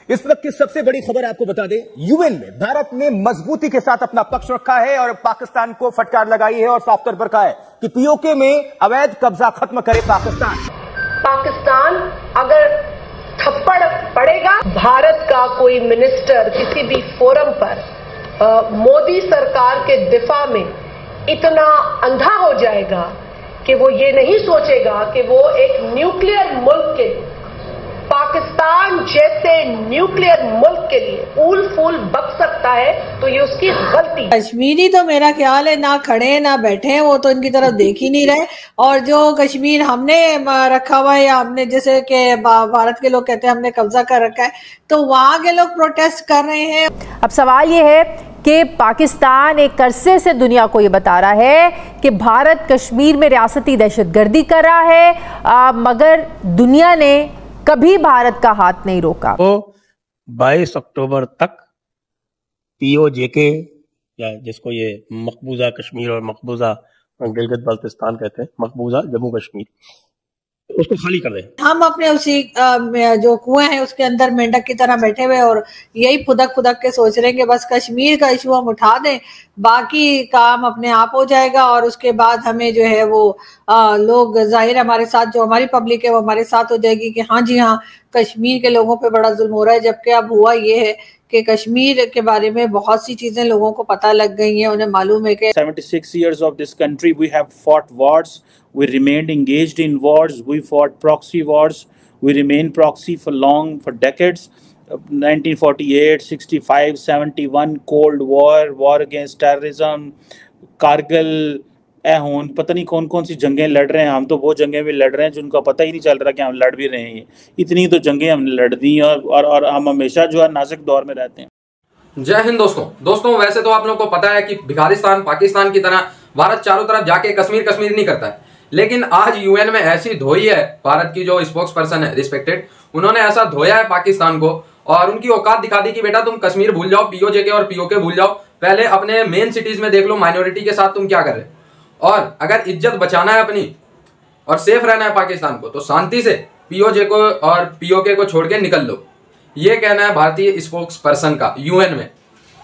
इस वक्त की सबसे बड़ी खबर आपको बता दें, यूएन में भारत ने मजबूती के साथ अपना पक्ष रखा है और पाकिस्तान को फटकार लगाई है और साफ तौर पर कहा है कि पीओके में अवैध कब्जा खत्म करे पाकिस्तान अगर थप्पड़ पड़ेगा, भारत का कोई मिनिस्टर किसी भी फोरम पर मोदी सरकार के दिफा में इतना अंधा हो जाएगा कि वो ये नहीं सोचेगा कि वो एक न्यूक्लियर मुल्क के, पाकिस्तान जैसे न्यूक्लियर मुल्क के लिए ऊल फूल बक सकता है, तो ये उसकी गलती। कश्मीरी तो मेरा ख्याल है ना खड़े ना बैठे हैं, वो तो इनकी तरफ देख ही नहीं रहे। और जो कश्मीर हमने रखा हुआ है या हमने जैसे कि भारत के लोग कहते हैं हमने कब्जा कर रखा है, तो वहां के लोग प्रोटेस्ट कर रहे हैं। अब सवाल ये है कि पाकिस्तान एक अरसे से दुनिया को ये बता रहा है कि भारत कश्मीर में रियासती दहशतगर्दी कर रहा है, मगर दुनिया ने कभी भारत का हाथ नहीं रोका। तो 22 अक्टूबर तक पीओजेके या जिसको ये मकबूजा कश्मीर और मकबूजा गिलगित बल्तिस्तान कहते हैं, मकबूजा जम्मू कश्मीर, उसको खाली कर दें। हम अपने उसी जो कुएं हैं उसके अंदर मेंढक की तरह बैठे हुए और यही फुदक फुदक के सोच रहे हैं कि बस कश्मीर का इशू हम उठा दें, बाकी काम अपने आप हो जाएगा। और उसके बाद हमें जो है वो लोग जाहिर हमारे साथ, जो हमारी पब्लिक है वो हमारे साथ हो जाएगी कि हाँ जी हाँ, कश्मीर के लोगों पे बड़ा जुल्म हो रहा है। जबकि अब हुआ ये है कि कश्मीर के बारे में बहुत सी चीजें लोगों को पता लग गई हैं, उन्हें मालूम है कि 76 years of this country we have fought wars, we remained engaged in wars, we fought proxy wars, we remained proxy for decades. 1948, 65, 71, Cold War, war against terrorism, Kargil, हूं पता नहीं कौन कौन सी जंगें लड़ रहे हैं। हम तो वो जंगें भी लड़ रहे हैं जिनका पता ही नहीं चल रहा कि हम लड़ भी रहे हैं। इतनी तो जंगें हमने लड़ दी और हम हमेशा जो है नाजुक दौर में रहते हैं। जय हिंद दोस्तों, वैसे तो आप लोगों को पता है कि भिखारिस्तान पाकिस्तान की तरह भारत चारों तरफ जाके कश्मीर नहीं करता है, लेकिन आज यूएन में ऐसी धोई है भारत की जो स्पोक्स पर्सन है रिस्पेक्टेड, उन्होंने ऐसा धोया है पाकिस्तान को और उनकी औकात दिखा दी कि बेटा तुम कश्मीर भूल जाओ, पीओजेके और पीओके भूल जाओ, पहले अपने मेन सिटीज में देख लो माइनॉरिटी के साथ तुम क्या कर रहे हो। और अगर इज्जत बचाना है अपनी और सेफ रहना है पाकिस्तान को, तो शांति से पीओजेके और पीओके को छोड़ के निकल लो। ये कहना है भारतीय स्पोक्स पर्सन का यूएन में।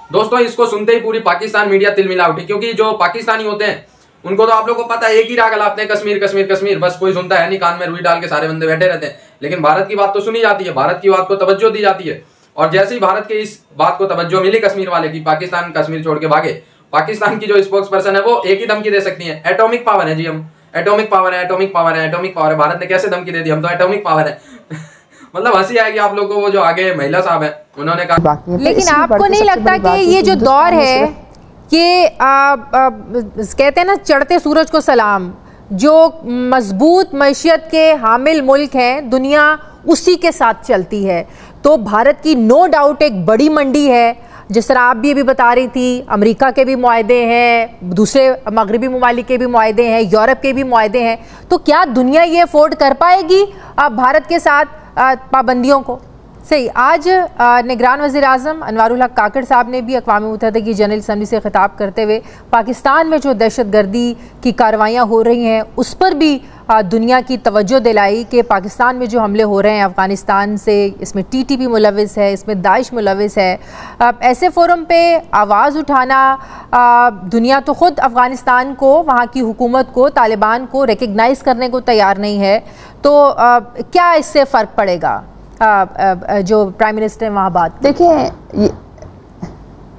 दोस्तों, इसको सुनते ही पूरी पाकिस्तान मीडिया तिलमिला उठी, क्योंकि जो पाकिस्तानी होते हैं उनको तो आप लोगों को पता है एक ही राग लाते हैं, कश्मीर कश्मीर कश्मीर, बस कोई सुनता है नहीं, कान में रुई डाल के सारे बंदे बैठे रहते हैं। लेकिन भारत की बात तो सुनी जाती है, भारत की बात को तवज्जो दी जाती है। और जैसे ही भारत के इस बात को तवज्जो मिली कश्मीर वाले की, पाकिस्तान कश्मीर छोड़ के भागे, पाकिस्तान की जो स्पोक्स पर्सन है वो एक ही धमकी दे सकती है, एटॉमिक पावर है जी, हम एटॉमिक पावर है, एटॉमिक पावर है, एटॉमिक पावर है। भारत ने कैसे धमकी दे दी, हम तो एटॉमिक पावर है। मतलब हंसी आएगी आप लोगों को। वो जो आगे महिला साहब है उन्होंने कहा, लेकिन आपको नहीं लगता कि ये जो दौर है कि कहते हैं ना चढ़ते सूरज को सलाम, जो मजबूत मैशियत के हामिल मुल्क हैं दुनिया उसी के साथ चलती है। तो भारत की नो डाउट एक बड़ी मंडी है, जिस तरह आप भी अभी बता रही थी, अमेरिका के भी मुआहदे हैं, दूसरे मगरबी ममालिक के भी मुआहदे हैं, यूरोप के भी मुआहदे हैं। तो क्या दुनिया ये अफोर्ड कर पाएगी भारत के साथ पाबंदियों को? सही, आज निगरान वज़ीर आज़म अनवारुल हक काकड़ साहब ने भी अक़वाम मुत्तहिदा की जनरल असम्बली से ख़िताब करते हुए पाकिस्तान में जो दहशतगर्दी की कार्रवाइयाँ हो रही हैं उस पर भी दुनिया की तवज्जो दिलाई कि पाकिस्तान में जो हमले हो रहे हैं अफ़गानिस्तान से, इसमें टीटीपी मुलविस है, इसमें दाइश मुलविस है। ऐसे फ़ोरम पे आवाज़ उठाना, दुनिया तो ख़ुद अफ़गानिस्तान को, वहाँ की हुकूमत को, तालिबान को रिकग्नाइज़ करने को तैयार नहीं है। तो क्या इससे फ़र्क पड़ेगा जो प्राइम मिनिस्टर वहाँ बात?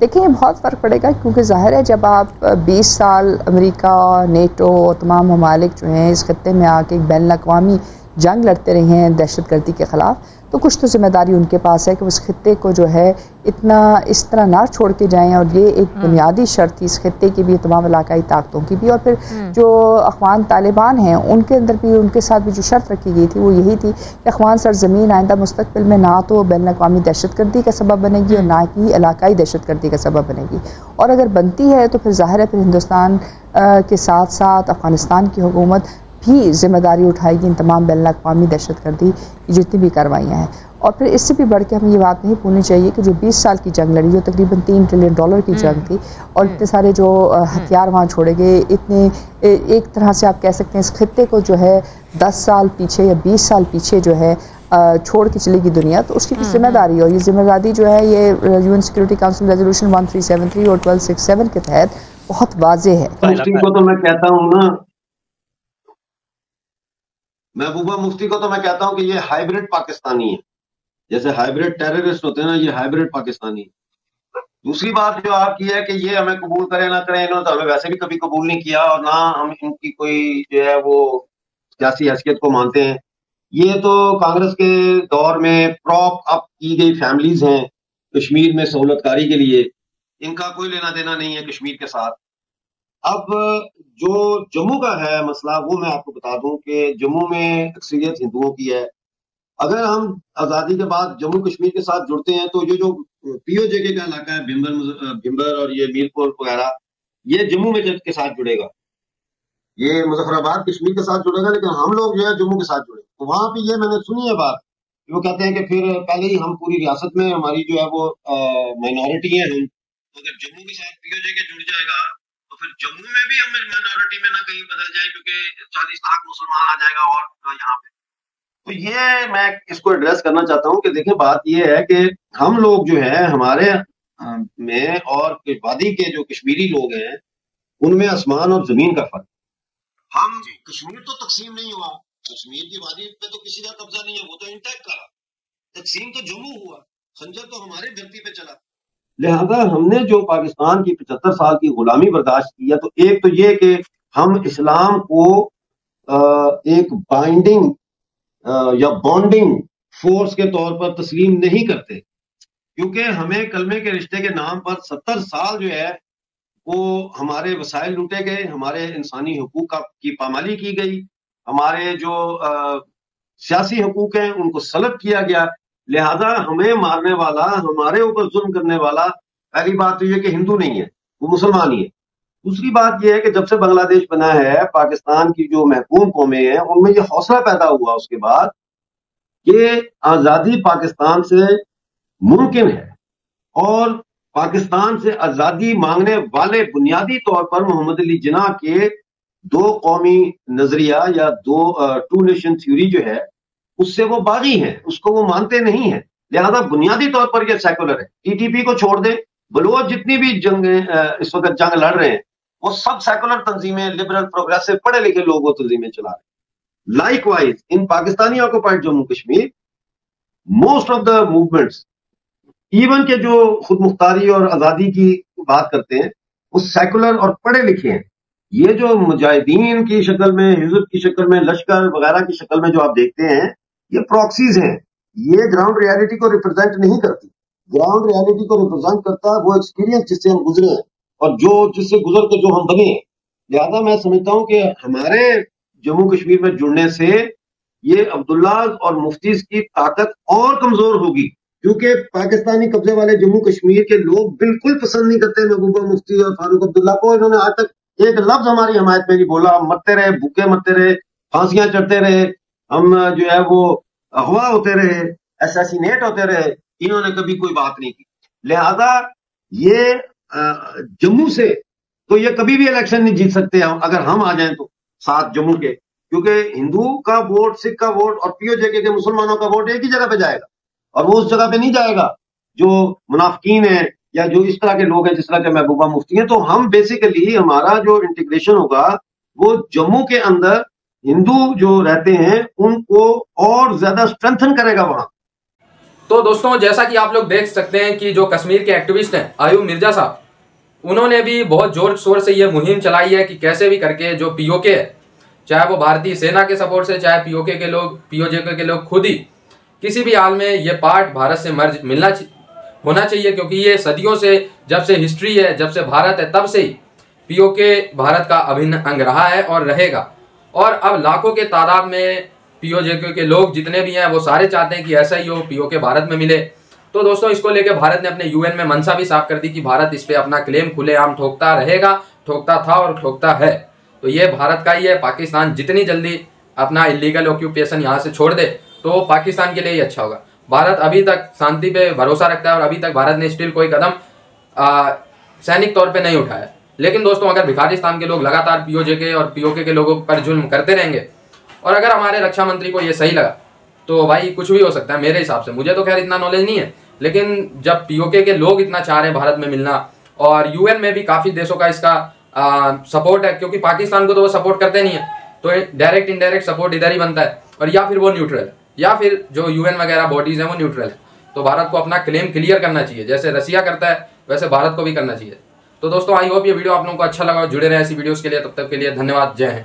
देखिए बहुत फ़र्क पड़ेगा, क्योंकि ज़ाहिर है जब आप 20 साल अमेरिका, नेटो और तमाम ममालिक जो हैं इस खत्ते में आके एक बैनुल-अक़वामी जंग लड़ते रहे हैं दहशतगर्दी के ख़िलाफ़, तो कुछ तो जिम्मेदारी उनके पास है कि उस खत्ते को जो है इतना इस तरह ना छोड़ के जाएं। और ये एक बुनियादी शर्त थी इस खत्ते की भी, तमाम इलाकाई ताकतों की भी, और फिर जो अफ़गान तालिबान हैं उनके अंदर भी, उनके साथ भी जो शर्त रखी गई थी वो यही थी कि अफ़गान सरज़मीन आइंदा मुस्तक़बिल में ना तो बैनुल-अक़वामी दहशतगर्दी का सबब बनेगी और ना ही इलाकाई दहशतगर्दी का सबब बनेगी। और अगर बनती है तो फिर ज़ाहिर है फिर हिंदुस्तान के साथ साथ अफ़गानिस्तान की हुकूमत भी जिम्मेदारी उठाएगी इन तमाम बैनुल-अक़वामी दहशतगर्दी की जितनी भी कार्रवाइयाँ हैं। और फिर इससे भी बढ़ के हमें ये बात नहीं भूलनी चाहिए कि जो 20 साल की जंग लड़ी, जो तकरीबन $3 ट्रिलियन की जंग थी, और इतने सारे जो हथियार वहाँ छोड़े गए, इतने एक तरह से आप कह सकते हैं इस खत्ते को जो है 10 साल पीछे या 20 साल पीछे जो है छोड़ के चलेगी दुनिया, तो उसकी जिम्मेदारी, और ये जिम्मेदारी जो है ये यूएन सिक्योरिटी काउंसिल रेजोल्यूशन 1373 और 1267 के तहत बहुत वाज़ेह है। मुफ्ती को तो मैं कहता हूँ ना, महबूबा मुफ्ती को तो मैं कहता हूँ कि ये हाइब्रिड पाकिस्तानी है, जैसे हाइब्रिड टेररिस्ट होते हैं ना, ये हाइब्रिड पाकिस्तानी है। दूसरी बात जो आपकी है कि ये हमें कबूल करें ना करें, इन्होंने तो हमें वैसे भी कभी कबूल नहीं किया और ना हम इनकी कोई जो है वो सियासी हैसियत को मानते हैं। ये तो कांग्रेस के दौर में प्रॉप अप की गई फैमिलीज हैं कश्मीर में सहूलतकारी के लिए, इनका कोई लेना देना नहीं है कश्मीर के साथ। अब जो जम्मू का है मसला, वो मैं आपको बता दूं कि जम्मू में अक्सरियत हिंदुओं की है। अगर हम आज़ादी के बाद जम्मू कश्मीर के साथ जुड़ते हैं तो ये जो पीओजेके का इलाका है, भिंबर और ये मीरपुर वगैरह, ये जम्मू में के साथ जुड़ेगा, ये मुजफ्फराबाद कश्मीर के साथ जुड़ेगा, लेकिन हम लोग जो है जम्मू के साथ जुड़े। तो वहां पे ये मैंने सुनी है बात, वो कहते हैं कि फिर पहले ही हम पूरी रियासत में हमारी जो है वो माइनॉरिटी है, हम अगर जम्मू के साथ पीओजेके जुड़ जाएगा तो फिर जम्मू में भी हम माइनॉरिटी में ना कहीं बदल जाए, क्योंकि 40 लाख मुसलमान आ जाएगा और यहाँ पे। तो ये मैं इसको एड्रेस करना चाहता हूँ कि देखिए बात ये है कि हम लोग जो है हमारे में और वादी के जो कश्मीरी लोग हैं उनमें आसमान और जमीन का फर्क। हम कश्मीर तो तकसीम नहीं हुआ, कश्मीर की वादी पे तो किसी का कब्जा नहीं है, वो तो इंटैक्ट रहा। तकसीम तो जम्मू हुआ, खंजर तो हमारे धरती पे चला। लिहाजा हमने जो पाकिस्तान की 75 साल की गुलामी बर्दाश्त किया, तो एक तो ये कि हम इस्लाम को एक बाइंडिंग या बॉन्डिंग फोर्स के तौर पर तस्लीम नहीं करते, क्योंकि हमें कलमे के रिश्ते के नाम पर 70 साल जो है वो हमारे वसाइल लूटे गए, हमारे इंसानी हुकूक की पामाली की गई, हमारे जो सियासी हुकूक हैं उनको सलब किया गया। लिहाजा हमें मारने वाला, हमारे ऊपर जुल्म करने वाला, पहली बात तो ये कि हिंदू नहीं है, वो मुसलमान ही है। दूसरी बात यह है कि जब से बांग्लादेश बना है, पाकिस्तान की जो महकूम कौमें हैं उनमें यह हौसला पैदा हुआ उसके बाद कि आज़ादी पाकिस्तान से मुमकिन है, और पाकिस्तान से आज़ादी मांगने वाले बुनियादी तौर पर मोहम्मद अली जिन्ना के दो कौमी नजरिया या टू नेशन थ्योरी जो है उससे वो बागी हैं, उसको वो मानते नहीं है। लिहाजा बुनियादी तौर पर यह सेकुलर है। टीटीपी को छोड़ दें, बलोच जितनी भी जंग इस वक्त जंग लड़ रहे हैं वो सब सेकुलर तंजीमें, लिबरल प्रोग्रेसिव पढ़े लिखे लोग वो तंजीमें चला रहे हैं। Likewise in Pakistani occupied Jammu Kashmir most of the movements, even के जो खुद मुख्तारी और आजादी की बात करते हैं, वो सेकुलर और पढ़े लिखे हैं। ये जो मुजाहिदीन की शक्ल में, हिज़्ब की शक्ल में, लश्कर वगैरह की शक्ल में जो आप देखते हैं, ये प्रॉक्सीज हैं, ये ग्राउंड रियलिटी को रिप्रेजेंट नहीं करती। ग्राउंड रियलिटी को रिप्रेजेंट करता है वो एक्सपीरियंस जिससे हम गुजरे हैं और जो जिससे गुजर के जो हम बने हैं। लिहाजा मैं समझता हूं कि हमारे जम्मू कश्मीर में जुड़ने से ये अब्दुल्ला और मुफ्तीज की ताकत और कमजोर होगी, क्योंकि पाकिस्तानी कब्जे वाले जम्मू कश्मीर के लोग बिल्कुल पसंद नहीं करते महबूबा मुफ्ती और फारूक अब्दुल्ला को। इन्होंने आज तक एक लफ्ज हमारी हमायत में नहीं बोला। हम मरते रहे, भूखे मरते रहे, फांसियां चढ़ते रहे, हम जो है वो अगवा होते रहे, असैसिनेट होते रहे, इन्होंने कभी कोई बात नहीं की। लिहाजा ये जम्मू से तो ये कभी भी इलेक्शन नहीं जीत सकते हम, अगर हम आ जाएं तो साथ जम्मू के, क्योंकि हिंदू का वोट, सिख का वोट और पीओजेके के मुसलमानों का वोट एक ही जगह पे जाएगा, और वो उस जगह पे नहीं जाएगा जो मुनाफिकीन है या जो इस तरह के लोग हैं जिस तरह के महबूबा मुफ्ती हैं। तो हम बेसिकली हमारा जो इंटीग्रेशन होगा वो जम्मू के अंदर हिंदू जो रहते हैं उनको और ज्यादा स्ट्रेंथन करेगा वहां। तो दोस्तों, जैसा कि आप लोग देख सकते हैं कि जो कश्मीर के एक्टिविस्ट हैं आयूब मिर्जा साहब, उन्होंने भी बहुत जोर शोर से ये मुहिम चलाई है कि कैसे भी करके जो पीओके है, चाहे वो भारतीय सेना के सपोर्ट से, चाहे पीओके के लोग, पीओजेके के लोग खुद ही, किसी भी हाल में ये पार्ट भारत से मर्ज होना चाहिए, क्योंकि ये सदियों से, जब से हिस्ट्री है, जब से भारत है, तब से ही पीओके भारत का अभिन्न अंग रहा है और रहेगा। और अब लाखों के तादाद में पीओजेके के लोग जितने भी हैं वो सारे चाहते हैं कि ऐसा ही हो, पीओके भारत में मिले। तो दोस्तों, इसको लेकर भारत ने अपने यूएन में मंशा भी साफ कर दी कि भारत इस पे अपना क्लेम खुलेआम ठोकता रहेगा, ठोकता था और ठोकता है। तो ये भारत का ही है। पाकिस्तान जितनी जल्दी अपना इलीगल ऑक्यूपेशन यहाँ से छोड़ दे तो पाकिस्तान के लिए ही अच्छा होगा। भारत अभी तक शांति पे भरोसा रखता है और अभी तक भारत ने स्टिल कोई कदम सैनिक तौर पे नहीं उठाया। लेकिन दोस्तों, अगर भिखारिस्तान के लोग लगातार पीओजेके और पीओके के लोगों पर जुल्म करते रहेंगे और अगर हमारे रक्षा मंत्री को ये सही लगा तो भाई कुछ भी हो सकता है मेरे हिसाब से। मुझे तो खैर इतना नॉलेज नहीं है, लेकिन जब पीओके के लोग इतना चाह रहे हैं भारत में मिलना, और यूएन में भी काफ़ी देशों का इसका सपोर्ट है, क्योंकि पाकिस्तान को तो वो सपोर्ट करते नहीं है, तो डायरेक्ट इनडायरेक्ट सपोर्ट इधर ही बनता है, और या फिर वो न्यूट्रल है, या फिर जो यूएन वगैरह बॉडीज़ हैं वो न्यूट्रल है। तो भारत को अपना क्लेम क्लियर करना चाहिए, जैसे रसिया करता है वैसे भारत को भी करना चाहिए। तो दोस्तों आई होप ये वीडियो आप लोगों को अच्छा लगा, जुड़े रहे ऐसी वीडियोज़ के लिए। तब तक के लिए धन्यवाद, जय हिंद।